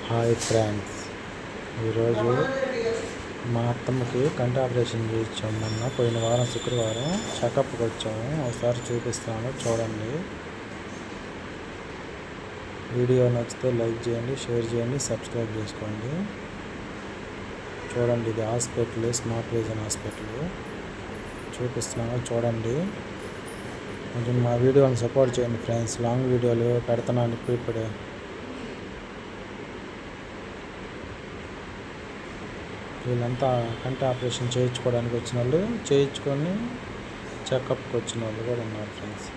Hi friends, ఈరోజు మా అత్తమ్మకి కంటి ఆపరేషన్ చేయించాము. మొన్న పోయిన వారం శుక్రవారం చెకప్కి వచ్చాము. ఒకసారి చూపిస్తాను, చూడండి. వీడియో నచ్చితే లైక్ చేయండి, షేర్ చేయండి, సబ్స్క్రైబ్ చేసుకోండి. చూడండి, ఇది హాస్పిటల్, స్మార్ట్ విజన్ హాస్పిటల్. చూపిస్తున్నాను, చూడండి. కొంచెం మా వీడియోని సపోర్ట్ చేయండి ఫ్రెండ్స్. లాంగ్ వీడియోలు పెడుతున్నాను ఇప్పుడే. వీళ్ళంతా కంటి ఆపరేషన్ చేయించుకోవడానికి వచ్చిన వాళ్ళు, చేయించుకొని చెకప్కి వచ్చిన వాళ్ళు కూడా ఉన్నారు ఫ్రెండ్స్.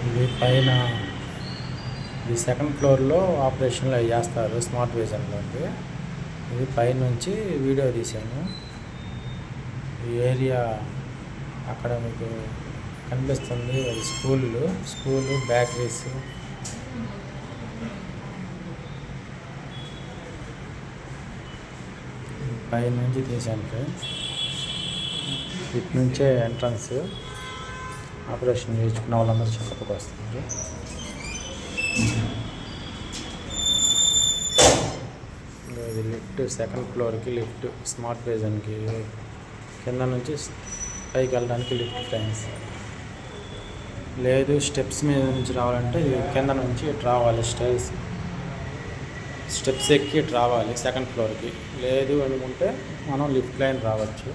ఇది పైన, ఇది సెకండ్ ఫ్లోర్లో ఆపరేషన్లు చేస్తారు స్మార్ట్ విజన్లో. ఇది పైనుంచి వీడియో తీసాను. ఈ ఏరియా అక్కడ మీకు కనిపిస్తుంది, అది స్కూలు, బేకరీస్. పైనుంచి తీసాను ఫ్రెండ్స్. ఇటు నుంచే ఎంట్రన్స్. ఆపరేషన్ చేయించుకున్న వాళ్ళందరూ చెకప్కి వస్తున్నారు. ఇది లిఫ్ట్, సెకండ్ ఫ్లోర్కి లిఫ్ట్, స్మార్ట్ విజన్కి. కింద నుంచి పైకి వెళ్ళడానికి లిఫ్ట్ ఫ్రెండ్స్. లేదు స్టెప్స్ మీద నుంచి రావాలంటే కింద నుంచి ఇటు రావాలి, స్టెప్స్ ఎక్కి ఇటు రావాలి సెకండ్ ఫ్లోర్కి. లేదు అనుకుంటే మనం లిఫ్ట్ లైన్ రావచ్చు.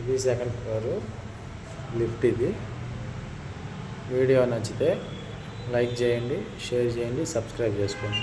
ఇది సెకండ్ ఫ్లోరు లిఫ్ట్. ఇది వీడియో నచ్చితే లైక్ చేయండి, షేర్ చేయండి, సబ్స్క్రైబ్ చేసుకోండి.